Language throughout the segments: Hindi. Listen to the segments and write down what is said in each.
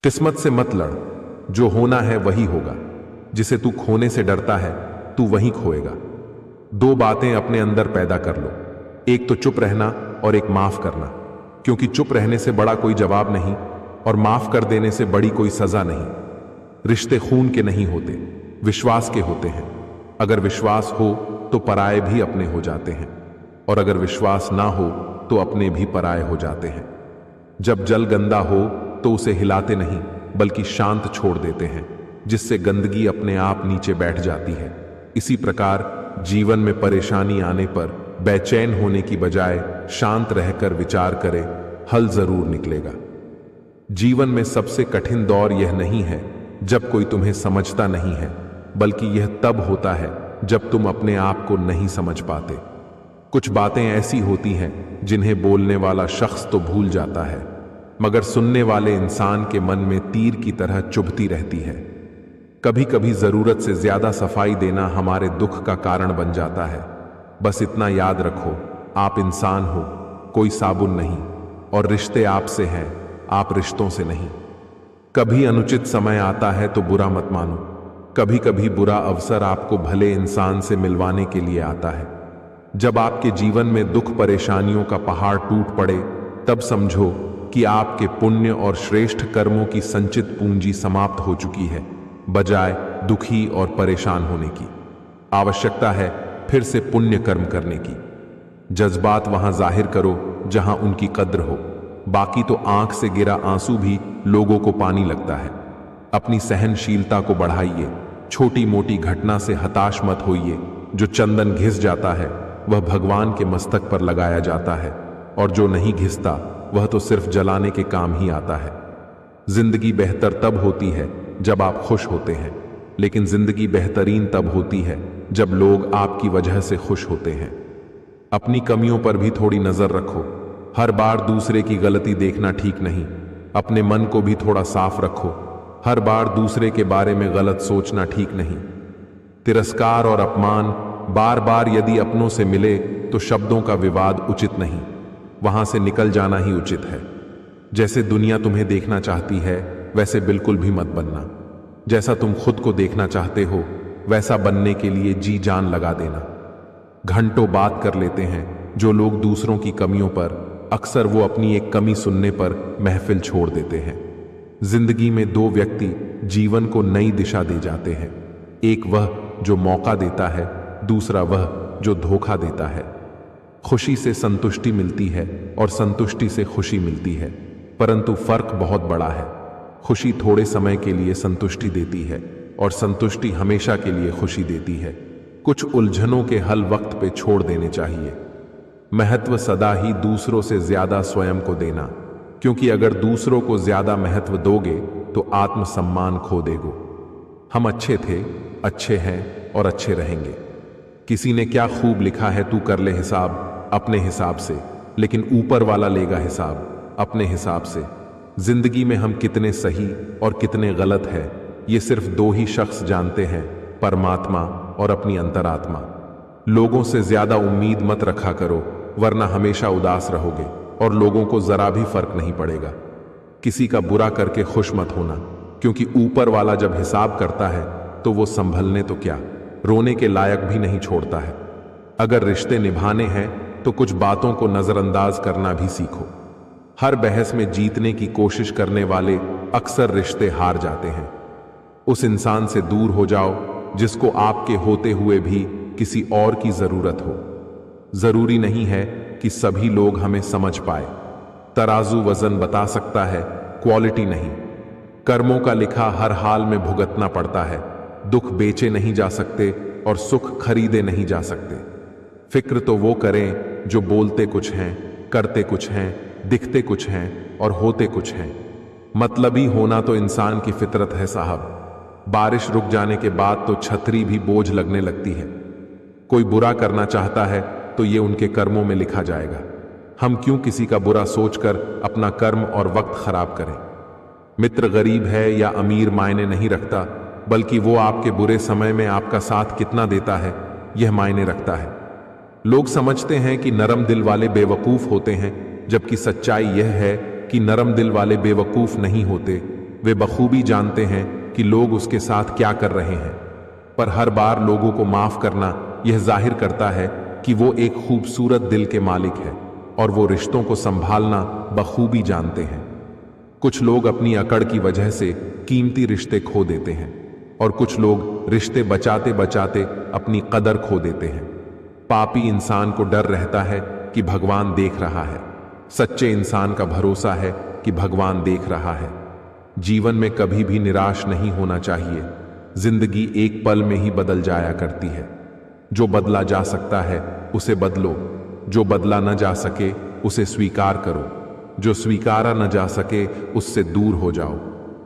किस्मत से मत लड़, जो होना है वही होगा। जिसे तू खोने से डरता है तू वहीं खोएगा। दो बातें अपने अंदर पैदा कर लो, एक तो चुप रहना और एक माफ करना, क्योंकि चुप रहने से बड़ा कोई जवाब नहीं और माफ कर देने से बड़ी कोई सजा नहीं। रिश्ते खून के नहीं होते, विश्वास के होते हैं। अगर विश्वास हो तो पराये भी अपने हो जाते हैं, और अगर विश्वास ना हो तो अपने भी पराये हो जाते हैं। जब जल गंदा हो तो उसे हिलाते नहीं बल्कि शांत छोड़ देते हैं, जिससे गंदगी अपने आप नीचे बैठ जाती है। इसी प्रकार जीवन में परेशानी आने पर बेचैन होने की बजाय शांत रहकर विचार करें, हल जरूर निकलेगा। जीवन में सबसे कठिन दौर यह नहीं है जब कोई तुम्हें समझता नहीं है, बल्कि यह तब होता है जब तुम अपने आप को नहीं समझ पाते। कुछ बातें ऐसी होती हैं जिन्हें बोलने वाला शख्स तो भूल जाता है, मगर सुनने वाले इंसान के मन में तीर की तरह चुभती रहती है। कभी कभी जरूरत से ज्यादा सफाई देना हमारे दुख का कारण बन जाता है। बस इतना याद रखो, आप इंसान हो, कोई साबुन नहीं, और रिश्ते आपसे हैं, आप रिश्तों से नहीं। कभी अनुचित समय आता है तो बुरा मत मानो। कभी कभी बुरा अवसर आपको भले इंसान से मिलवाने के लिए आता है। जब आपके जीवन में दुख परेशानियों का पहाड़ टूट पड़े, तब समझो कि आपके पुण्य और श्रेष्ठ कर्मों की संचित पूंजी समाप्त हो चुकी है, बजाय दुखी और परेशान होने की। आवश्यकता है फिर से पुण्य कर्म करने की। जज्बात वहां जाहिर करो जहां उनकी कद्र हो, बाकी तो आंख से गिरा आंसू भी लोगों को पानी लगता है। अपनी सहनशीलता को बढ़ाइए, छोटी मोटी घटना से हताश मत होइए। जो चंदन घिस जाता है वह भगवान के मस्तक पर लगाया जाता है, और जो नहीं घिसता वह तो सिर्फ जलाने के काम ही आता है। जिंदगी बेहतर तब होती है जब आप खुश होते हैं, लेकिन जिंदगी बेहतरीन तब होती है जब लोग आपकी वजह से खुश होते हैं। अपनी कमियों पर भी थोड़ी नजर रखो। हर बार दूसरे की गलती देखना ठीक नहीं। अपने मन को भी थोड़ा साफ रखो। हर बार दूसरे के बारे में गलत सोचना ठीक नहीं। तिरस्कार और अपमान बार बार यदि अपनों से मिले तो शब्दों का विवाद उचित नहीं, वहां से निकल जाना ही उचित है। जैसे दुनिया तुम्हें देखना चाहती है वैसे बिल्कुल भी मत बनना। जैसा तुम खुद को देखना चाहते हो वैसा बनने के लिए जी जान लगा देना। घंटों बात कर लेते हैं जो लोग दूसरों की कमियों पर, अक्सर वो अपनी एक कमी सुनने पर महफिल छोड़ देते हैं। जिंदगी में दो व्यक्ति जीवन को नई दिशा दे जाते हैं, एक वह जो मौका देता है, दूसरा वह जो धोखा देता है। खुशी से संतुष्टि मिलती है और संतुष्टि से खुशी मिलती है, परंतु फर्क बहुत बड़ा है। खुशी थोड़े समय के लिए संतुष्टि देती है और संतुष्टि हमेशा के लिए खुशी देती है। कुछ उलझनों के हल वक्त पे छोड़ देने चाहिए। महत्व सदा ही दूसरों से ज्यादा स्वयं को देना, क्योंकि अगर दूसरों को ज्यादा महत्व दोगे तो आत्मसम्मान खो देगो। हम अच्छे थे, अच्छे हैं और अच्छे रहेंगे। किसी ने क्या खूब लिखा है, तू कर ले हिसाब अपने हिसाब से, लेकिन ऊपर वाला लेगा हिसाब अपने हिसाब से। जिंदगी में हम कितने सही और कितने गलत हैं, ये सिर्फ दो ही शख्स जानते हैं, परमात्मा और अपनी अंतरात्मा। लोगों से ज्यादा उम्मीद मत रखा करो, वरना हमेशा उदास रहोगे और लोगों को जरा भी फर्क नहीं पड़ेगा। किसी का बुरा करके खुश मत होना, क्योंकि ऊपर वाला जब हिसाब करता है तो वो संभलने तो क्या, रोने के लायक भी नहीं छोड़ता है। अगर रिश्ते निभाने हैं तो कुछ बातों को नजरअंदाज करना भी सीखो। हर बहस में जीतने की कोशिश करने वाले अक्सर रिश्ते हार जाते हैं। उस इंसान से दूर हो जाओ जिसको आपके होते हुए भी किसी और की जरूरत हो। जरूरी नहीं है कि सभी लोग हमें समझ पाए। तराजू वजन बता सकता है, क्वालिटी नहीं। कर्मों का लिखा हर हाल में भुगतना पड़ता है। दुख बेचे नहीं जा सकते और सुख खरीदे नहीं जा सकते। फिक्र तो वो करें जो बोलते कुछ हैं, करते कुछ हैं, दिखते कुछ हैं और होते कुछ हैं। मतलबी होना तो इंसान की फितरत है साहब। बारिश रुक जाने के बाद तो छतरी भी बोझ लगने लगती है। कोई बुरा करना चाहता है तो ये उनके कर्मों में लिखा जाएगा। हम क्यों किसी का बुरा सोचकर अपना कर्म और वक्त खराब करें। मित्र गरीब है या अमीर मायने नहीं रखता, बल्कि वो आपके बुरे समय में आपका साथ कितना देता है यह मायने रखता है। लोग समझते हैं कि नरम दिल वाले बेवकूफ होते हैं, जबकि सच्चाई यह है कि नरम दिल वाले बेवकूफ नहीं होते, वे बखूबी जानते हैं कि लोग उसके साथ क्या कर रहे हैं, पर हर बार लोगों को माफ करना यह जाहिर करता है कि वो एक खूबसूरत दिल के मालिक है और वो रिश्तों को संभालना बखूबी जानते हैं। कुछ लोग अपनी अकड़ की वजह से कीमती रिश्ते खो देते हैं और कुछ लोग रिश्ते बचाते बचाते अपनी कदर खो देते हैं। पापी इंसान को डर रहता है कि भगवान देख रहा है, सच्चे इंसान का भरोसा है कि भगवान देख रहा है। जीवन में कभी भी निराश नहीं होना चाहिए। जिंदगी एक पल में ही बदल जाया करती है। जो बदला जा सकता है उसे बदलो, जो बदला न जा सके उसे स्वीकार करो, जो स्वीकारा न जा सके उससे दूर हो जाओ,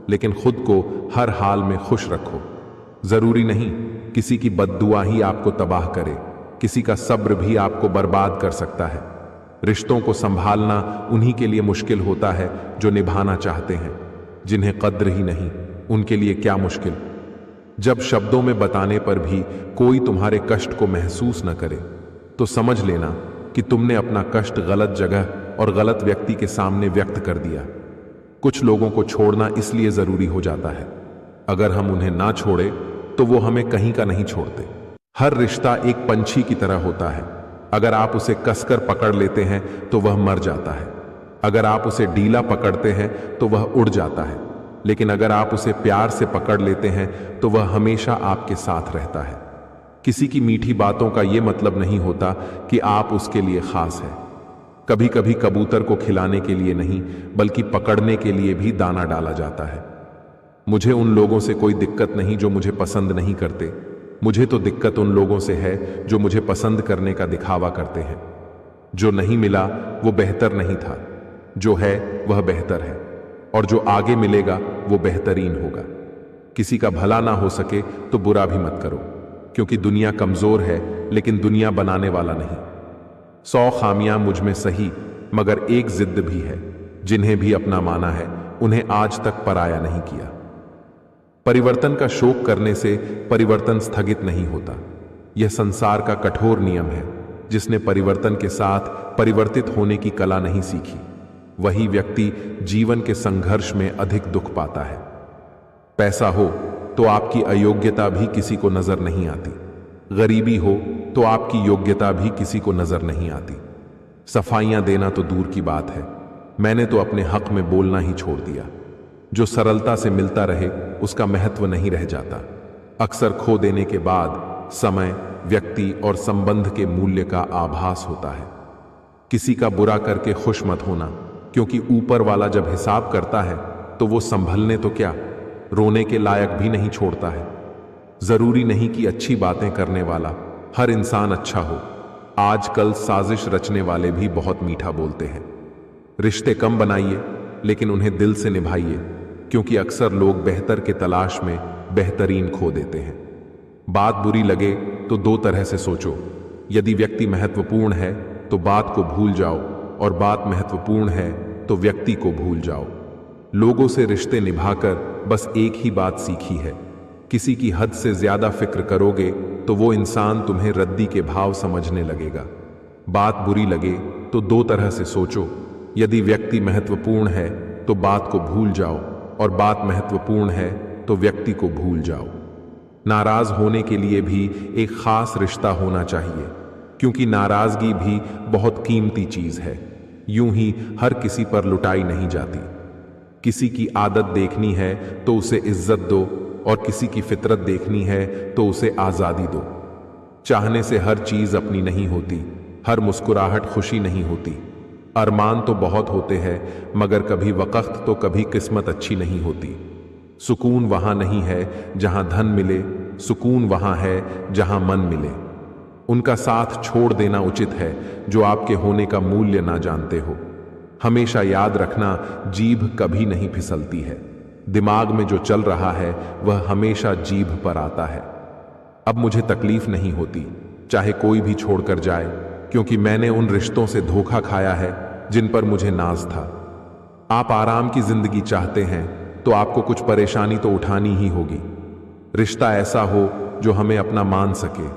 लेकिन खुद को हर हाल में खुश रखो। जरूरी नहीं किसी की बद्दुआ ही आपको तबाह करे, किसी का सब्र भी आपको बर्बाद कर सकता है। रिश्तों को संभालना उन्हीं के लिए मुश्किल होता है जो निभाना चाहते हैं। जिन्हें कद्र ही नहीं, उनके लिए क्या मुश्किल। जब शब्दों में बताने पर भी कोई तुम्हारे कष्ट को महसूस न करे तो समझ लेना कि तुमने अपना कष्ट गलत जगह और गलत व्यक्ति के सामने व्यक्त कर दिया। कुछ लोगों को छोड़ना इसलिए जरूरी हो जाता है, अगर हम उन्हें ना छोड़े तो वो हमें कहीं का नहीं छोड़ते। हर रिश्ता एक पंछी की तरह होता है, अगर आप उसे कसकर पकड़ लेते हैं तो वह मर जाता है, अगर आप उसे ढीला पकड़ते हैं तो वह उड़ जाता है, लेकिन अगर आप उसे प्यार से पकड़ लेते हैं तो वह हमेशा आपके साथ रहता है। किसी की मीठी बातों का यह मतलब नहीं होता कि आप उसके लिए खास हैं। कभी कभी कबूतर को खिलाने के लिए नहीं बल्कि पकड़ने के लिए भी दाना डाला जाता है। मुझे उन लोगों से कोई दिक्कत नहीं जो मुझे पसंद नहीं करते, मुझे तो दिक्कत उन लोगों से है जो मुझे पसंद करने का दिखावा करते हैं। जो नहीं मिला वो बेहतर नहीं था, जो है वह बेहतर है, और जो आगे मिलेगा वो बेहतरीन होगा। किसी का भला ना हो सके तो बुरा भी मत करो, क्योंकि दुनिया कमजोर है लेकिन दुनिया बनाने वाला नहीं। 100 खामियां मुझ में सही, मगर एक जिद भी है, जिन्हें भी अपना माना है उन्हें आज तक पराया नहीं किया। परिवर्तन का शोक करने से परिवर्तन स्थगित नहीं होता। यह संसार का कठोर नियम है। जिसने परिवर्तन के साथ परिवर्तित होने की कला नहीं सीखी, वही व्यक्ति जीवन के संघर्ष में अधिक दुख पाता है। पैसा हो तो आपकी अयोग्यता भी किसी को नजर नहीं आती, गरीबी हो तो आपकी योग्यता भी किसी को नजर नहीं आती। सफाइयां देना तो दूर की बात है, मैंने तो अपने हक में बोलना ही छोड़ दिया। जो सरलता से मिलता रहे उसका महत्व नहीं रह जाता। अक्सर खो देने के बाद समय, व्यक्ति और संबंध के मूल्य का आभास होता है। किसी का बुरा करके खुश मत होना, क्योंकि ऊपर वाला जब हिसाब करता है तो वो संभलने तो क्या, रोने के लायक भी नहीं छोड़ता है। जरूरी नहीं कि अच्छी बातें करने वाला हर इंसान अच्छा हो। आजकल साजिश रचने वाले भी बहुत मीठा बोलते हैं। रिश्ते कम बनाइए लेकिन उन्हें दिल से निभाइए, क्योंकि अक्सर लोग बेहतर के तलाश में बेहतरीन खो देते हैं। बात बुरी लगे तो दो तरह से सोचो। यदि व्यक्ति महत्वपूर्ण है तो बात को भूल जाओ, और बात महत्वपूर्ण है तो व्यक्ति को भूल जाओ। लोगों से रिश्ते निभाकर बस एक ही बात सीखी है, किसी की हद से ज्यादा फिक्र करोगे तो वो इंसान तुम्हें रद्दी के भाव समझने लगेगा। बात बुरी लगे तो दो तरह से सोचो। यदि व्यक्ति महत्वपूर्ण है तो बात को भूल जाओ, और बात महत्वपूर्ण है तो व्यक्ति को भूल जाओ। नाराज होने के लिए भी एक खास रिश्ता होना चाहिए, क्योंकि नाराजगी भी बहुत कीमती चीज है। यूं ही हर किसी पर लुटाई नहीं जाती। किसी की आदत देखनी है तो उसे इज्जत दो, और किसी की फितरत देखनी है तो उसे आजादी दो। चाहने से हर चीज अपनी नहीं होती, हर मुस्कुराहट खुशी नहीं होती। अरमान तो बहुत होते हैं, मगर कभी वक्त तो कभी किस्मत अच्छी नहीं होती। सुकून वहां नहीं है जहां धन मिले, सुकून वहां है जहां मन मिले। उनका साथ छोड़ देना उचित है जो आपके होने का मूल्य ना जानते हो। हमेशा याद रखना, जीभ कभी नहीं फिसलती है। दिमाग में जो चल रहा है वह हमेशा जीभ पर आता है। अब मुझे तकलीफ नहीं होती चाहे कोई भी छोड़कर जाए, क्योंकि मैंने उन रिश्तों से धोखा खाया है जिन पर मुझे नाज था। आप आराम की जिंदगी चाहते हैं तो आपको कुछ परेशानी तो उठानी ही होगी। रिश्ता ऐसा हो जो हमें अपना मान सके,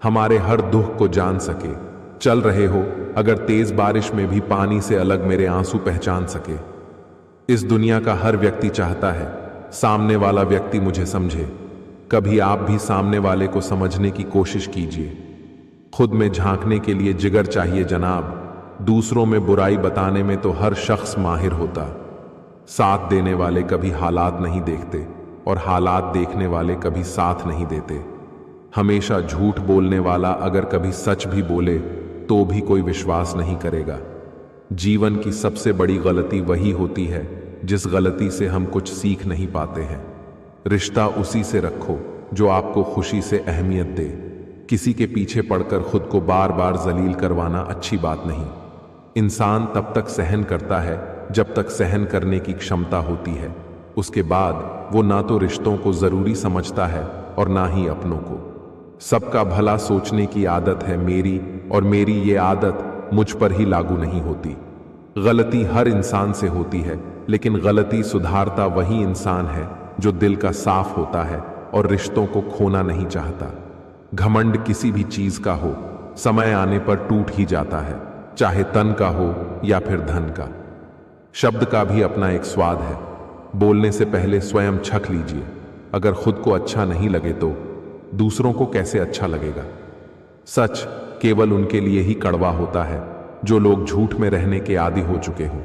हमारे हर दुख को जान सके। चल रहे हो अगर तेज बारिश में भी पानी से अलग मेरे आंसू पहचान सके। इस दुनिया का हर व्यक्ति चाहता है सामने वाला व्यक्ति मुझे समझे। कभी आप भी सामने वाले को समझने की कोशिश कीजिए। खुद में झांकने के लिए जिगर चाहिए जनाब। दूसरों में बुराई बताने में तो हर शख्स माहिर होता। साथ देने वाले कभी हालात नहीं देखते और हालात देखने वाले कभी साथ नहीं देते। हमेशा झूठ बोलने वाला अगर कभी सच भी बोले तो भी कोई विश्वास नहीं करेगा। जीवन की सबसे बड़ी गलती वही होती है जिस गलती से हम कुछ सीख नहीं पाते हैं। रिश्ता उसी से रखो जो आपको खुशी से अहमियत दे। किसी के पीछे पड़कर खुद को बार बार जलील करवाना अच्छी बात नहीं। इंसान तब तक सहन करता है जब तक सहन करने की क्षमता होती है। उसके बाद वो ना तो रिश्तों को जरूरी समझता है और ना ही अपनों को। सबका भला सोचने की आदत है मेरी, और मेरी ये आदत मुझ पर ही लागू नहीं होती। गलती हर इंसान से होती है, लेकिन गलती सुधारता वही इंसान है जो दिल का साफ होता है और रिश्तों को खोना नहीं चाहता। घमंड किसी भी चीज का हो, समय आने पर टूट ही जाता है, चाहे तन का हो या फिर धन का। शब्द का भी अपना एक स्वाद है। बोलने से पहले स्वयं छक लीजिए। अगर खुद को अच्छा नहीं लगे तो दूसरों को कैसे अच्छा लगेगा। सच केवल उनके लिए ही कड़वा होता है जो लोग झूठ में रहने के आदी हो चुके हों।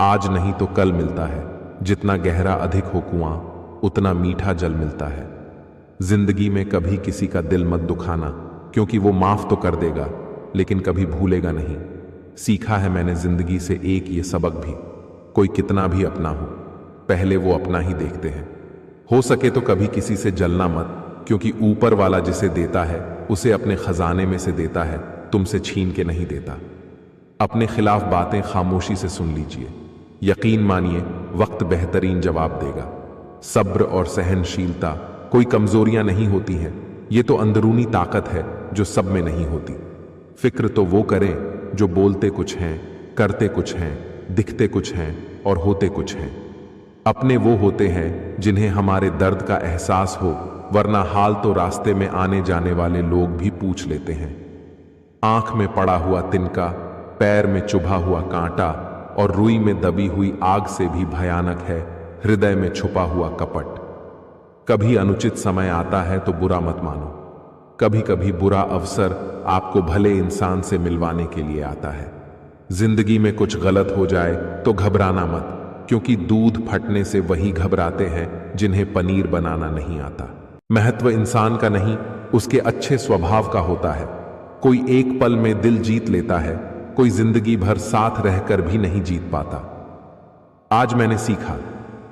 आज नहीं तो कल मिलता है। जितना गहरा अधिक हो कुआं, उतना मीठा जल मिलता है। जिंदगी में कभी किसी का दिल मत दुखाना, क्योंकि वो माफ तो कर देगा लेकिन कभी भूलेगा नहीं। सीखा है मैंने जिंदगी से एक ये सबक भी, कोई कितना भी अपना हो, पहले वो अपना ही देखते हैं। हो सके तो कभी किसी से जलना मत, क्योंकि ऊपर वाला जिसे देता है उसे अपने खजाने में से देता है, तुमसे छीन के नहीं देता। अपने खिलाफ बातें खामोशी से सुन लीजिए। यकीन मानिए वक्त बेहतरीन जवाब देगा। सब्र और सहनशीलता कोई कमजोरियां नहीं होती हैं, ये तो अंदरूनी ताकत है जो सब में नहीं होती। फिक्र तो वो करें जो बोलते कुछ हैं, करते कुछ हैं, दिखते कुछ हैं और होते कुछ हैं। अपने वो होते हैं जिन्हें हमारे दर्द का एहसास हो, वरना हाल तो रास्ते में आने जाने वाले लोग भी पूछ लेते हैं। आंख में पड़ा हुआ तिनका, पैर में चुभा हुआ कांटा और रुई में दबी हुई आग से भी भयानक है हृदय में छुपा हुआ कपट। कभी अनुचित समय आता है तो बुरा मत मानो। कभी कभी बुरा अवसर आपको भले इंसान से मिलवाने के लिए आता है। जिंदगी में कुछ गलत हो जाए तो घबराना मत, क्योंकि दूध फटने से वही घबराते हैं जिन्हें पनीर बनाना नहीं आता। महत्व इंसान का नहीं, उसके अच्छे स्वभाव का होता है। कोई एक पल में दिल जीत लेता है, कोई जिंदगी भर साथ रहकर भी नहीं जीत पाता। आज मैंने सीखा,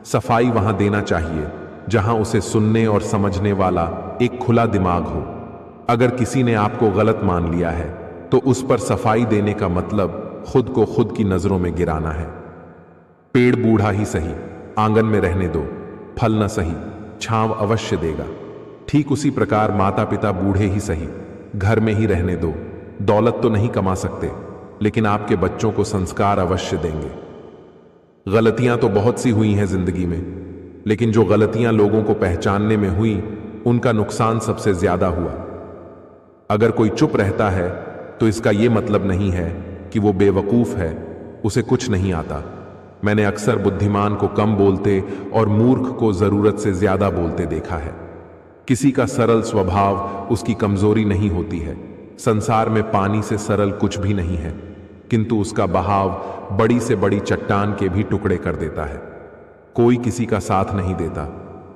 सफाई वहां देना चाहिए जहां उसे सुनने और समझने वाला एक खुला दिमाग हो। अगर किसी ने आपको गलत मान लिया है तो उस पर सफाई देने का मतलब खुद को खुद की नजरों में गिराना है। पेड़ बूढ़ा ही सही, आंगन में रहने दो, फल न सही, छांव अवश्य देगा। ठीक उसी प्रकार माता पिता बूढ़े ही सही, घर में ही रहने दो। दौलत तो नहीं कमा सकते, लेकिन आपके बच्चों को संस्कार अवश्य देंगे। गलतियां तो बहुत सी हुई हैं जिंदगी में, लेकिन जो गलतियां लोगों को पहचानने में हुई, उनका नुकसान सबसे ज्यादा हुआ। अगर कोई चुप रहता है तो इसका यह मतलब नहीं है कि वो बेवकूफ है, उसे कुछ नहीं आता। मैंने अक्सर बुद्धिमान को कम बोलते और मूर्ख को जरूरत से ज्यादा बोलते देखा है। किसी का सरल स्वभाव उसकी कमजोरी नहीं होती है। संसार में पानी से सरल कुछ भी नहीं है, किंतु उसका बहाव बड़ी से बड़ी चट्टान के भी टुकड़े कर देता है। कोई किसी का साथ नहीं देता,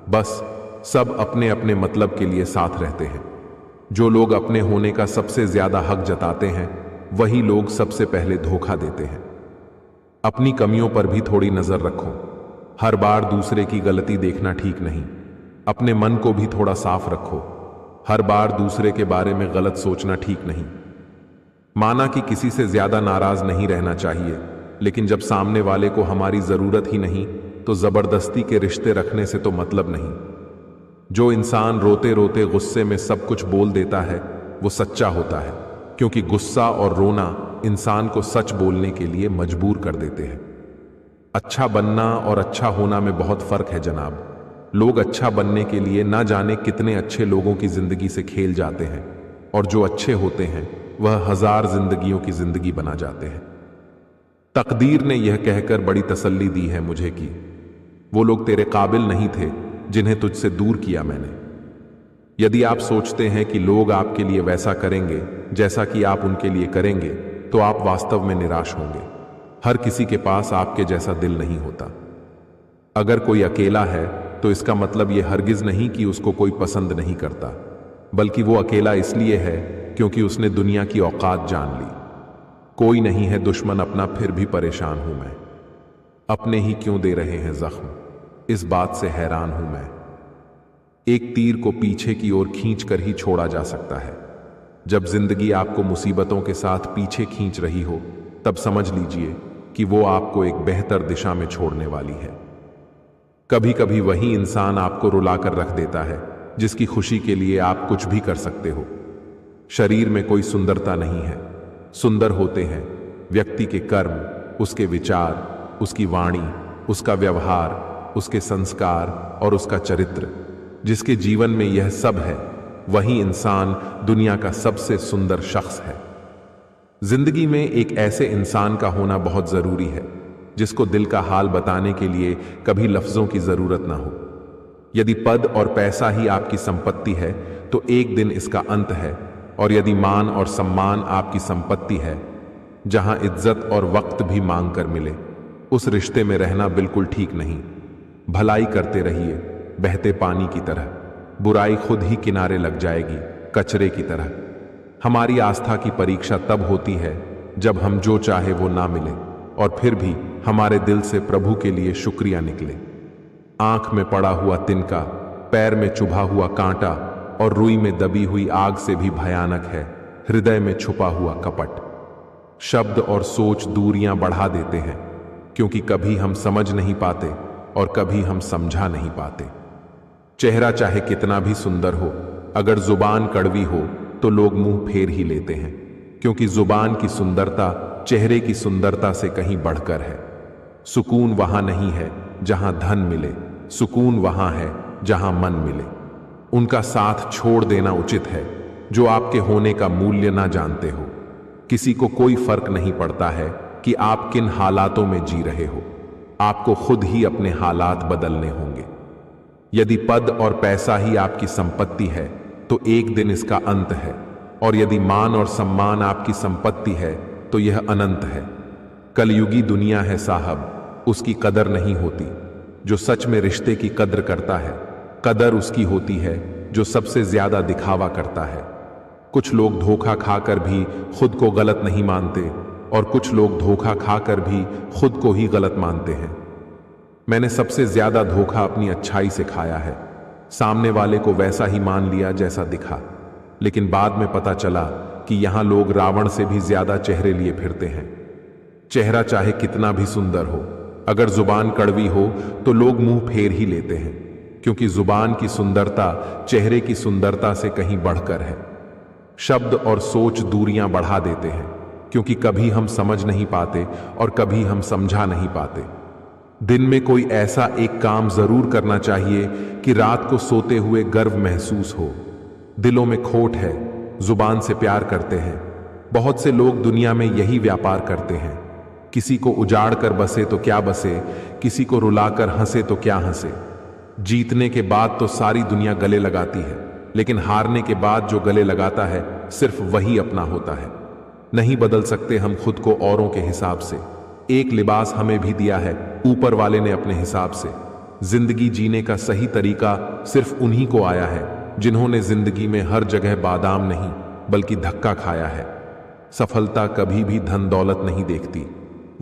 बस सब अपने अपने मतलब के लिए साथ रहते हैं। जो लोग अपने होने का सबसे ज्यादा हक जताते हैं, वही लोग सबसे पहले धोखा देते हैं। अपनी कमियों पर भी थोड़ी नजर रखो। हर बार दूसरे की गलती देखना ठीक नहीं। अपने मन को भी थोड़ा साफ रखो। हर बार दूसरे के बारे में गलत सोचना ठीक नहीं। माना कि किसी से ज्यादा नाराज नहीं रहना चाहिए, लेकिन जब सामने वाले को हमारी जरूरत ही नहीं तो जबरदस्ती के रिश्ते रखने से तो मतलब नहीं। जो इंसान रोते रोते गुस्से में सब कुछ बोल देता है, वो सच्चा होता है, क्योंकि गुस्सा और रोना इंसान को सच बोलने के लिए मजबूर कर देते हैं। अच्छा बनना और अच्छा होना में बहुत फर्क है जनाब। लोग अच्छा बनने के लिए ना जाने कितने अच्छे लोगों की जिंदगी से खेल जाते हैं, और जो अच्छे होते हैं वह 1000 जिंदगियों की जिंदगी बना जाते हैं। तकदीर ने यह कहकर बड़ी तसल्ली दी है मुझे कि वो लोग तेरे काबिल नहीं थे जिन्हें तुझसे दूर किया मैंने। यदि आप सोचते हैं कि लोग आपके लिए वैसा करेंगे जैसा कि आप उनके लिए करेंगे, तो आप वास्तव में निराश होंगे। हर किसी के पास आपके जैसा दिल नहीं होता। अगर कोई अकेला है तो इसका मतलब यह हरगिज नहीं कि उसको कोई पसंद नहीं करता, बल्कि वो अकेला इसलिए है क्योंकि उसने दुनिया की औकात जान ली। कोई नहीं है दुश्मन अपना, फिर भी परेशान हूं मैं। अपने ही क्यों दे रहे हैं जख्म, इस बात से हैरान हूं मैं। एक तीर को पीछे की ओर खींच कर ही छोड़ा जा सकता है। जब जिंदगी आपको मुसीबतों के साथ पीछे खींच रही हो, तब समझ लीजिए कि वो आपको एक बेहतर दिशा में छोड़ने वाली है। कभी कभी वही इंसान आपको रुलाकर रख देता है जिसकी खुशी के लिए आप कुछ भी कर सकते हो। शरीर में कोई सुंदरता नहीं है, सुंदर होते हैं व्यक्ति के कर्म, उसके विचार, उसकी वाणी, उसका व्यवहार, उसके संस्कार और उसका चरित्र। जिसके जीवन में यह सब है, वही इंसान दुनिया का सबसे सुंदर शख्स है। जिंदगी में एक ऐसे इंसान का होना बहुत जरूरी है जिसको दिल का हाल बताने के लिए कभी लफ्जों की जरूरत ना हो। यदि पद और पैसा ही आपकी संपत्ति है तो एक दिन इसका अंत है, और यदि मान और सम्मान आपकी संपत्ति है, जहां इज्जत और वक्त भी मांग कर मिले, उस रिश्ते में रहना बिल्कुल ठीक नहीं। भलाई करते रहिए बहते पानी की तरह, बुराई खुद ही किनारे लग जाएगी कचरे की तरह। हमारी आस्था की परीक्षा तब होती है जब हम जो चाहे वो ना मिले और फिर भी हमारे दिल से प्रभु के लिए शुक्रिया निकले। आंख में पड़ा हुआ तिनका, पैर में चुभा हुआ कांटा और रुई में दबी हुई आग से भी भयानक है हृदय में छुपा हुआ कपट। शब्द और सोच दूरियां बढ़ा देते हैं, क्योंकि कभी हम समझ नहीं पाते और कभी हम समझा नहीं पाते। चेहरा चाहे कितना भी सुंदर हो, अगर जुबान कड़वी हो तो लोग मुंह फेर ही लेते हैं, क्योंकि जुबान की सुंदरता चेहरे की सुंदरता से कहीं बढ़कर है। सुकून वहां नहीं है जहां धन मिले, सुकून वहां है जहां मन मिले। उनका साथ छोड़ देना उचित है जो आपके होने का मूल्य ना जानते हो। किसी को कोई फर्क नहीं पड़ता है कि आप किन हालातों में जी रहे हो, आपको खुद ही अपने हालात बदलने होंगे। यदि पद और पैसा ही आपकी संपत्ति है तो एक दिन इसका अंत है, और यदि मान और सम्मान आपकी संपत्ति है तो यह अनंत है। कलयुगी दुनिया है साहब, उसकी कदर नहीं होती जो सच में रिश्ते की कद्र करता है। कदर उसकी होती है जो सबसे ज्यादा दिखावा करता है। कुछ लोग धोखा खाकर भी खुद को गलत नहीं मानते, और कुछ लोग धोखा खाकर भी खुद को ही गलत मानते हैं। मैंने सबसे ज्यादा धोखा अपनी अच्छाई से खाया है। सामने वाले को वैसा ही मान लिया जैसा दिखा, लेकिन बाद में पता चला कि यहां लोग रावण से भी ज्यादा चेहरे लिए फिरते हैं। चेहरा चाहे कितना भी सुंदर हो, अगर जुबान कड़वी हो तो लोग मुंह फेर ही लेते हैं, क्योंकि जुबान की सुंदरता चेहरे की सुंदरता से कहीं बढ़कर है। शब्द और सोच दूरियां बढ़ा देते हैं, क्योंकि कभी हम समझ नहीं पाते और कभी हम समझा नहीं पाते। दिन में कोई ऐसा एक काम जरूर करना चाहिए कि रात को सोते हुए गर्व महसूस हो। दिलों में खोट है, जुबान से प्यार करते हैं। बहुत से लोग दुनिया में यही व्यापार करते हैं। किसी को उजाड़ कर बसे तो क्या बसे, किसी को रुलाकर हंसे तो क्या हंसे। जीतने के बाद तो सारी दुनिया गले लगाती है, लेकिन हारने के बाद जो गले लगाता है सिर्फ वही अपना होता है। नहीं बदल सकते हम खुद को औरों के हिसाब से। एक लिबास हमें भी दिया है ऊपर वाले ने अपने हिसाब से। जिंदगी जीने का सही तरीका सिर्फ उन्हीं को आया है जिन्होंने जिंदगी में हर जगह बादाम नहीं बल्कि धक्का खाया है। सफलता कभी भी धन दौलत नहीं देखती,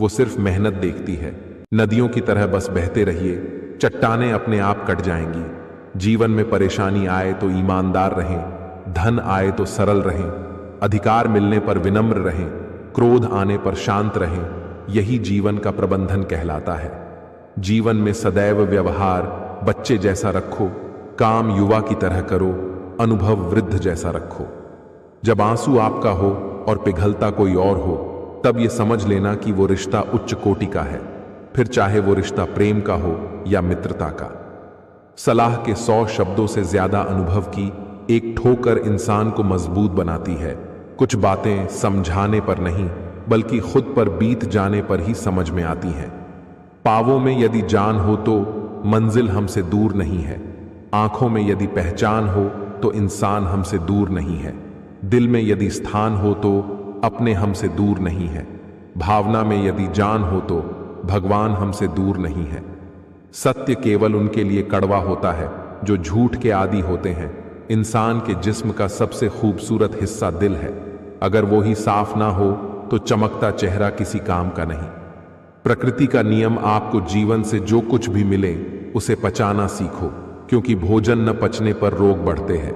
वो सिर्फ मेहनत देखती है। नदियों की तरह बस बहते रहिए, चट्टानें अपने आप कट जाएंगी। जीवन में परेशानी आए तो ईमानदार रहें, धन आए तो सरल रहें, अधिकार मिलने पर विनम्र रहें, क्रोध आने पर शांत रहें। यही जीवन का प्रबंधन कहलाता है। जीवन में सदैव व्यवहार बच्चे जैसा रखो, काम युवा की तरह करो, अनुभव वृद्ध जैसा रखो। जब आंसू आपका हो और पिघलता कोई और हो, तब यह समझ लेना कि वो रिश्ता उच्च कोटि का है, फिर चाहे वो रिश्ता प्रेम का हो या मित्रता का। सलाह के 100 शब्दों से ज्यादा अनुभव की एक ठोकर इंसान को मजबूत बनाती है। कुछ बातें समझाने पर नहीं बल्कि खुद पर बीत जाने पर ही समझ में आती हैं। पावों में यदि जान हो तो मंजिल हमसे दूर नहीं है, आंखों में यदि पहचान हो तो इंसान हमसे दूर नहीं है, दिल में यदि स्थान हो तो अपने हमसे दूर नहीं है, भावना में यदि जान हो तो भगवान हमसे दूर नहीं है। सत्य केवल उनके लिए कड़वा होता है जो झूठ के आदी होते हैं। इंसान के जिस्म का सबसे खूबसूरत हिस्सा दिल है, अगर वो ही साफ ना हो तो चमकता चेहरा किसी काम का नहीं। प्रकृति का नियम आपको जीवन से जो कुछ भी मिले उसे पचाना सीखो, क्योंकि भोजन न पचने पर रोग बढ़ते हैं,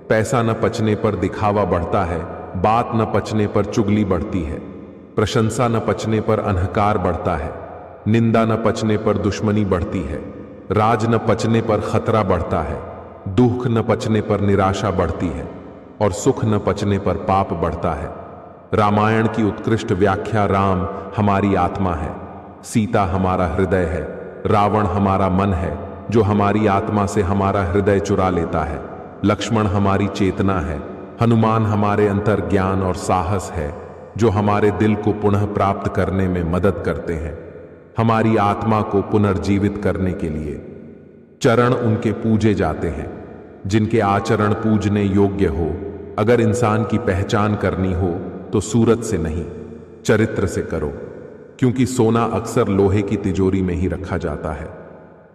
पैसा न पचने पर दिखावा बढ़ता है, बात न पचने पर चुगली बढ़ती है, प्रशंसा न पचने पर अहंकार बढ़ता है, निंदा न पचने पर दुश्मनी बढ़ती है, राज न पचने पर खतरा बढ़ता है, दुख न पचने पर निराशा बढ़ती है और सुख न पचने पर पाप बढ़ता है। रामायण की उत्कृष्ट व्याख्या राम हमारी आत्मा है, सीता हमारा हृदय है, रावण हमारा मन है जो हमारी आत्मा से हमारा हृदय चुरा लेता है, लक्ष्मण हमारी चेतना है, हनुमान हमारे अंतर ज्ञान और साहस है जो हमारे दिल को पुनः प्राप्त करने में मदद करते हैं। हमारी आत्मा को पुनर्जीवित करने के लिए चरण उनके पूजे जाते हैं जिनके आचरण पूजने योग्य हो। अगर इंसान की पहचान करनी हो तो सूरत से नहीं, चरित्र से करो, क्योंकि सोना अक्सर लोहे की तिजोरी में ही रखा जाता है।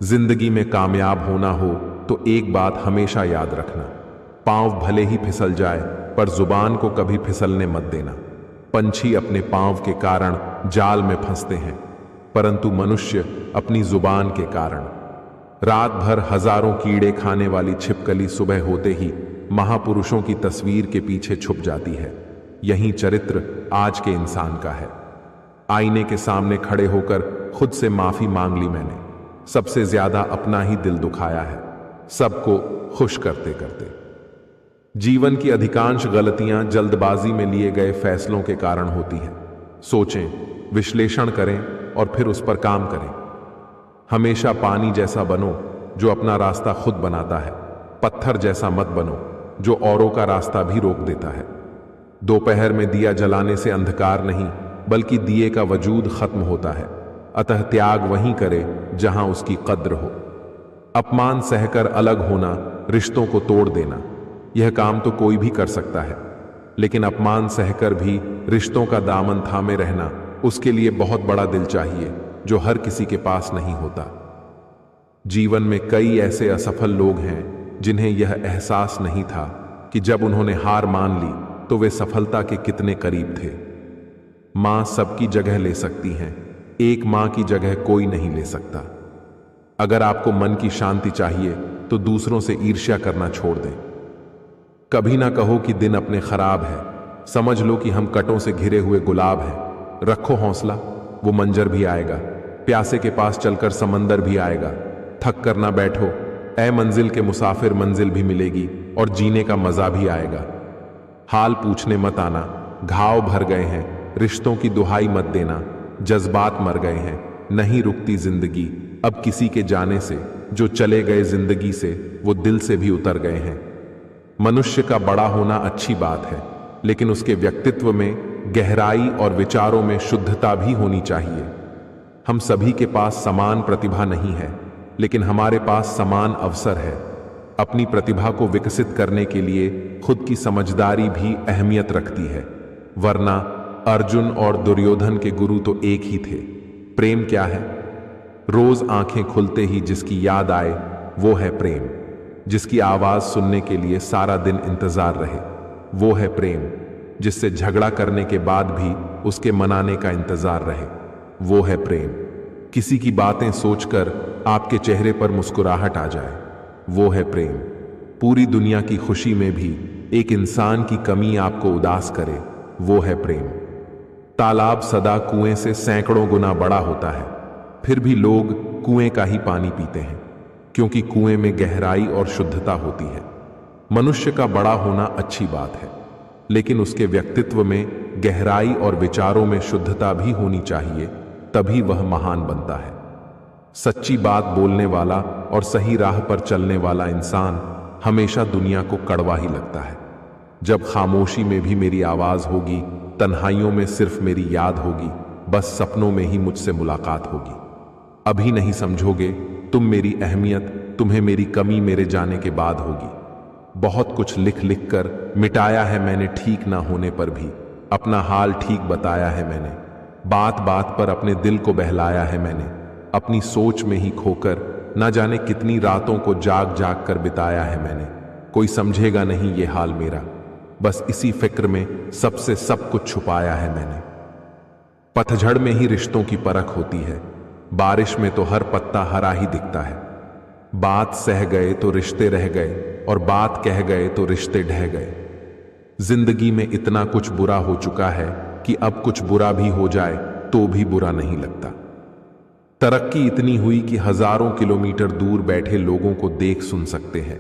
जिंदगी में कामयाब होना हो तो एक बात हमेशा याद रखना, पांव भले ही फिसल जाए पर जुबान को कभी फिसलने मत देना। पंछी अपने पांव के कारण जाल में फंसते हैं, परंतु मनुष्य अपनी जुबान के कारण। रात भर हजारों कीड़े खाने वाली छिपकली सुबह होते ही महापुरुषों की तस्वीर के पीछे छुप जाती है। यही चरित्र आज के इंसान का है। आईने के सामने खड़े होकर खुद से माफी मांग ली मैंने, सबसे ज्यादा अपना ही दिल दुखाया है, सबको खुश करते करते। जीवन की अधिकांश गलतियां जल्दबाजी में लिए गए फैसलों के कारण होती हैं। सोचें, विश्लेषण करें और फिर उस पर काम करें। हमेशा पानी जैसा बनो जो अपना रास्ता खुद बनाता है, पत्थर जैसा मत बनो जो औरों का रास्ता भी रोक देता है। दोपहर में दिया जलाने से अंधकार नहीं बल्कि दिए का वजूद खत्म होता है, अतः त्याग वहीं करे जहां उसकी कद्र हो। अपमान सहकर अलग होना, रिश्तों को तोड़ देना, यह काम तो कोई भी कर सकता है, लेकिन अपमान सहकर भी रिश्तों का दामन थामे रहना, उसके लिए बहुत बड़ा दिल चाहिए जो हर किसी के पास नहीं होता। जीवन में कई ऐसे असफल लोग हैं जिन्हें यह एहसास नहीं था कि जब उन्होंने हार मान ली तो वे सफलता के कितने करीब थे। मां सबकी जगह ले सकती हैं, एक मां की जगह कोई नहीं ले सकता। अगर आपको मन की शांति चाहिए तो दूसरों से ईर्ष्या करना छोड़ दें। कभी ना कहो कि दिन अपने खराब है, समझ लो कि हम कटों से घिरे हुए गुलाब हैं। रखो हौसला, वो मंजर भी आएगा, प्यासे के पास चलकर समंदर भी आएगा। थक कर ना बैठो, ऐ मंजिल के मुसाफिर, मंजिल भी मिलेगी और जीने का मजा भी आएगा। हाल पूछने मत आना, घाव भर गए हैं, रिश्तों की दुहाई मत देना, जज्बात मर गए हैं, नहीं रुकती जिंदगी अब किसी के जाने से, जो चले गए जिंदगी से वो दिल से भी उतर गए हैं। मनुष्य का बड़ा होना अच्छी बात है, लेकिन उसके व्यक्तित्व में गहराई और विचारों में शुद्धता भी होनी चाहिए। हम सभी के पास समान प्रतिभा नहीं है, लेकिन हमारे पास समान अवसर है। अपनी प्रतिभा को विकसित करने के लिए खुद की समझदारी भी अहमियत रखती है, वरना अर्जुन और दुर्योधन के गुरु तो एक ही थे। प्रेम क्या है? रोज आंखें खुलते ही जिसकी याद आए वो है प्रेम। जिसकी आवाज सुनने के लिए सारा दिन इंतजार रहे वो है प्रेम। जिससे झगड़ा करने के बाद भी उसके मनाने का इंतजार रहे वो है प्रेम। किसी की बातें सोचकर आपके चेहरे पर मुस्कुराहट आ जाए वो है प्रेम। पूरी दुनिया की खुशी में भी एक इंसान की कमी आपको उदास करे वो है प्रेम। तालाब सदा कुएं से सैकड़ों गुना बड़ा होता है, फिर भी लोग कुएं का ही पानी पीते हैं, क्योंकि कुएं में गहराई और शुद्धता होती है। मनुष्य का बड़ा होना अच्छी बात है, लेकिन उसके व्यक्तित्व में गहराई और विचारों में शुद्धता भी होनी चाहिए, तभी वह महान बनता है। सच्ची बात बोलने वाला और सही राह पर चलने वाला इंसान हमेशा दुनिया को कड़वा ही लगता है। जब खामोशी में भी मेरी आवाज होगी तन्हाइयों में सिर्फ मेरी याद होगी, बस सपनों में ही मुझसे मुलाकात होगी। अभी नहीं समझोगे तुम मेरी अहमियत, तुम्हें मेरी कमी मेरे जाने के बाद होगी। बहुत कुछ लिख लिख कर मिटाया है मैंने, ठीक ना होने पर भी अपना हाल ठीक बताया है मैंने। बात बात पर अपने दिल को बहलाया है मैंने, अपनी सोच में ही खोकर ना जाने कितनी रातों को जाग जाग कर बिताया है मैंने। कोई समझेगा नहीं ये हाल मेरा, बस इसी फिक्र में सबसे सब कुछ छुपाया है मैंने। पतझड़ में ही रिश्तों की परख होती है, बारिश में तो हर पत्ता हरा ही दिखता है। बात सह गए तो रिश्ते रह गए, और बात कह गए तो रिश्ते ढह गए। जिंदगी में इतना कुछ बुरा हो चुका है कि अब कुछ बुरा भी हो जाए तो भी बुरा नहीं लगता। तरक्की इतनी हुई कि हजारों किलोमीटर दूर बैठे लोगों को देख सुन सकते हैं,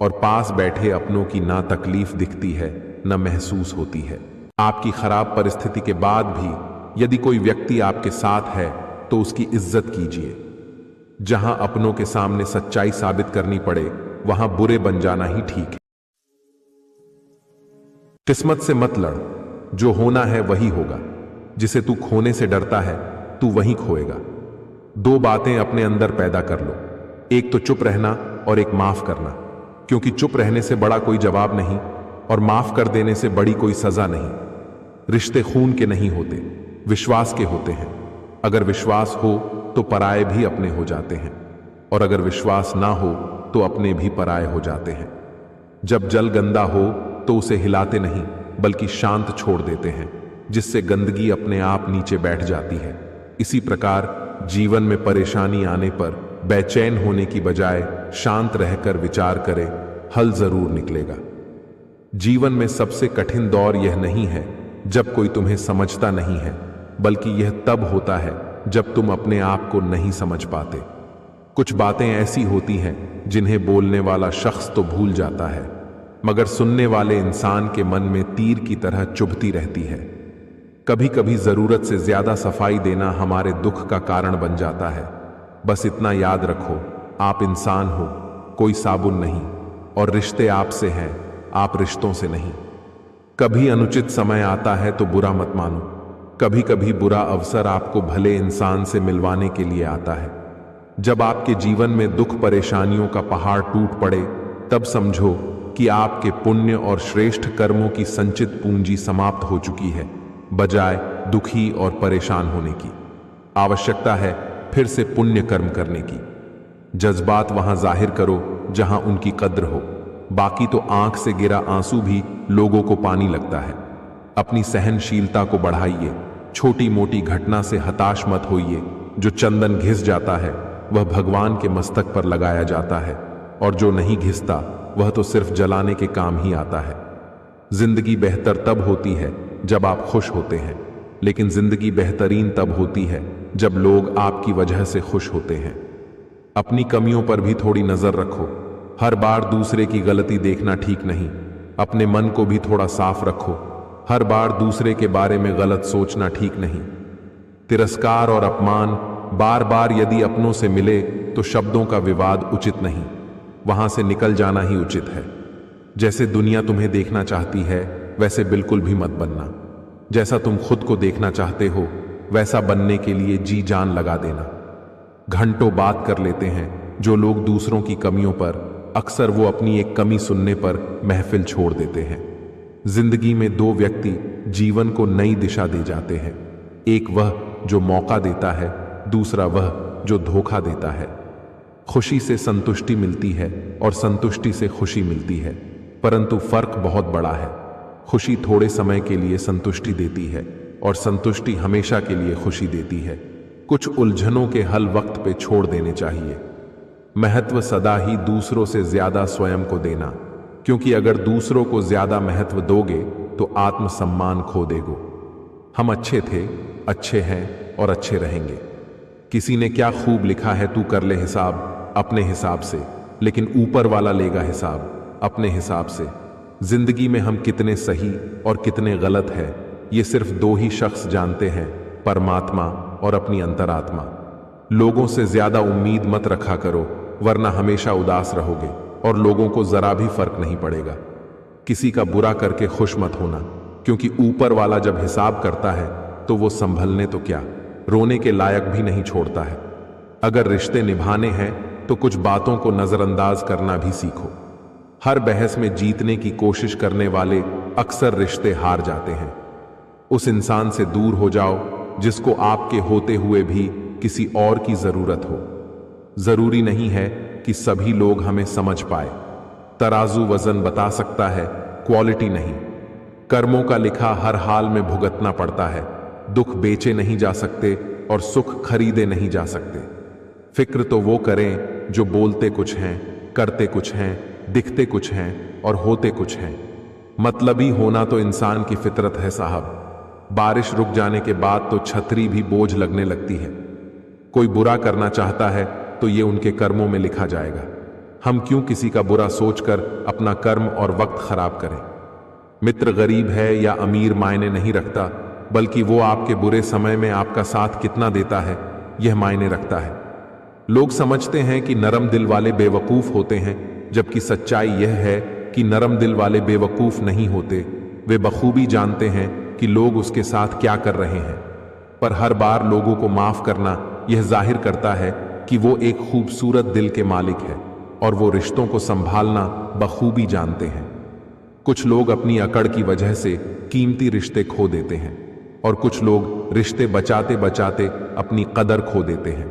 और पास बैठे अपनों की ना तकलीफ दिखती है न महसूस होती है। आपकी खराब परिस्थिति के बाद भी यदि कोई व्यक्ति आपके साथ है तो उसकी इज्जत कीजिए। जहां अपनों के सामने सच्चाई साबित करनी पड़े वहां बुरे बन जाना ही ठीक है। किस्मत से मत लड़, जो होना है वही होगा। जिसे तू खोने से डरता है तू वही खोएगा। दो बातें अपने अंदर पैदा कर लो, एक तो चुप रहना और एक माफ करना, क्योंकि चुप रहने से बड़ा कोई जवाब नहीं और माफ कर देने से बड़ी कोई सजा नहीं। रिश्ते खून के नहीं होते, विश्वास के होते हैं। अगर विश्वास हो तो पराये भी अपने हो जाते हैं, और अगर विश्वास ना हो तो अपने भी पराये हो जाते हैं। जब जल गंदा हो तो उसे हिलाते नहीं बल्कि शांत छोड़ देते हैं, जिससे गंदगी अपने आप नीचे बैठ जाती है। इसी प्रकार जीवन में परेशानी आने पर बेचैन होने की बजाय शांत रहकर विचार करें, हल जरूर निकलेगा। जीवन में सबसे कठिन दौर यह नहीं है जब कोई तुम्हें समझता नहीं है, बल्कि यह तब होता है जब तुम अपने आप को नहीं समझ पाते। कुछ बातें ऐसी होती हैं जिन्हें बोलने वाला शख्स तो भूल जाता है, मगर सुनने वाले इंसान के मन में तीर की तरह चुभती रहती है। कभी कभी जरूरत से ज्यादा सफाई देना हमारे दुख का कारण बन जाता है। बस इतना याद रखो, आप इंसान हो, कोई साबुन नहीं, और रिश्ते आपसे हैं, आप रिश्तों से नहीं। कभी अनुचित समय आता है तो बुरा मत मानो, कभी कभी बुरा अवसर आपको भले इंसान से मिलवाने के लिए आता है। जब आपके जीवन में दुख परेशानियों का पहाड़ टूट पड़े तब समझो कि आपके पुण्य और श्रेष्ठ कर्मों की संचित पूंजी समाप्त हो चुकी है, बजाय दुखी और परेशान होने की। आवश्यकता है फिर से पुण्य कर्म करने की। जज्बात वहां जाहिर करो जहां उनकी कद्र हो, बाकी तो आंख से गिरा आंसू भी लोगों को पानी लगता है। अपनी सहनशीलता को बढ़ाइए, छोटी मोटी घटना से हताश मत होइए। जो चंदन घिस जाता है वह भगवान के मस्तक पर लगाया जाता है, और जो नहीं घिसता वह तो सिर्फ जलाने के काम ही आता है। जिंदगी बेहतर तब होती है जब आप खुश होते हैं, लेकिन जिंदगी बेहतरीन तब होती है जब लोग आपकी वजह से खुश होते हैं। अपनी कमियों पर भी थोड़ी नजर रखो, हर बार दूसरे की गलती देखना ठीक नहीं। अपने मन को भी थोड़ा साफ रखो, हर बार दूसरे के बारे में गलत सोचना ठीक नहीं। तिरस्कार और अपमान बार बार यदि अपनों से मिले तो शब्दों का विवाद उचित नहीं, वहां से निकल जाना ही उचित है। जैसे दुनिया तुम्हें देखना चाहती है वैसे बिल्कुल भी मत बनना। जैसा तुम खुद को देखना चाहते हो वैसा बनने के लिए जी जान लगा देना। घंटों बात कर लेते हैं जो लोग दूसरों की कमियों पर, अक्सर वो अपनी एक कमी सुनने पर महफिल छोड़ देते हैं। जिंदगी में दो व्यक्ति जीवन को नई दिशा दे जाते हैं, एक वह जो मौका देता है, दूसरा वह जो धोखा देता है। खुशी से संतुष्टि मिलती है और संतुष्टि से खुशी मिलती है, परंतु फर्क बहुत बड़ा है। खुशी थोड़े समय के लिए संतुष्टि देती है और संतुष्टि हमेशा के लिए खुशी देती है। कुछ उलझनों के हल वक्त पे छोड़ देने चाहिए। महत्व सदा ही दूसरों से ज्यादा स्वयं को देना, क्योंकि अगर दूसरों को ज्यादा महत्व दोगे तो आत्मसम्मान खो देगो। हम अच्छे थे, अच्छे हैं और अच्छे रहेंगे। किसी ने क्या खूब लिखा है, तू कर ले हिसाब अपने हिसाब से, लेकिन ऊपर वाला लेगा हिसाब अपने हिसाब से। जिंदगी में हम कितने सही और कितने गलत हैं ये सिर्फ दो ही शख्स जानते हैं, परमात्मा और अपनी अंतरात्मा। लोगों से ज्यादा उम्मीद मत रखा करो, वरना हमेशा उदास रहोगे और लोगों को जरा भी फर्क नहीं पड़ेगा। किसी का बुरा करके खुश मत होना, क्योंकि ऊपर वाला जब हिसाब करता है तो वो संभलने तो क्या, रोने के लायक भी नहीं छोड़ता है। अगर रिश्ते निभाने हैं तो कुछ बातों को नजरअंदाज करना भी सीखो। हर बहस में जीतने की कोशिश करने वाले अक्सर रिश्ते हार जाते हैं। उस इंसान से दूर हो जाओ जिसको आपके होते हुए भी किसी और की जरूरत हो। जरूरी नहीं है कि सभी लोग हमें समझ पाए। तराजू वजन बता सकता है, क्वालिटी नहीं। कर्मों का लिखा हर हाल में भुगतना पड़ता है। दुख बेचे नहीं जा सकते और सुख खरीदे नहीं जा सकते। फिक्र तो वो करें जो बोलते कुछ हैं, करते कुछ हैं, दिखते कुछ हैं और होते कुछ हैं। मतलबी होना तो इंसान की फितरत है साहब। बारिश रुक जाने के बाद तो छतरी भी बोझ लगने लगती है। कोई बुरा करना चाहता है तो ये उनके कर्मों में लिखा जाएगा। हम क्यों किसी का बुरा सोचकर अपना कर्म और वक्त खराब करें। मित्र गरीब है या अमीर मायने नहीं रखता, बल्कि वो आपके बुरे समय में आपका साथ कितना देता है यह मायने रखता है। लोग समझते हैं कि नरम दिल वाले बेवकूफ होते हैं, जबकि सच्चाई यह है कि नरम दिल वाले बेवकूफ नहीं होते। वे बखूबी जानते हैं कि लोग उसके साथ क्या कर रहे हैं। पर हर बार लोगों को माफ करना यह जाहिर करता है कि वो एक खूबसूरत दिल के मालिक है और वो रिश्तों को संभालना बखूबी जानते हैं। कुछ लोग अपनी अकड़ की वजह से कीमती रिश्ते खो देते हैं और कुछ लोग रिश्ते बचाते बचाते अपनी कदर खो देते हैं।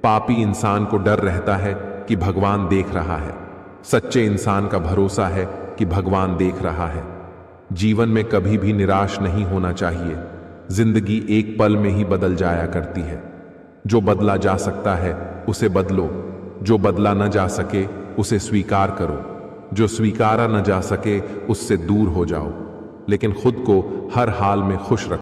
पापी इंसान को डर रहता है कि भगवान देख रहा है। सच्चे इंसान का भरोसा है कि भगवान देख रहा है। जीवन में कभी भी निराश नहीं होना चाहिए। जिंदगी एक पल में ही बदल जाया करती है। जो बदला जा सकता है उसे बदलो, जो बदला न जा सके उसे स्वीकार करो, जो स्वीकारा न जा सके उससे दूर हो जाओ, लेकिन खुद को हर हाल में खुश रखो।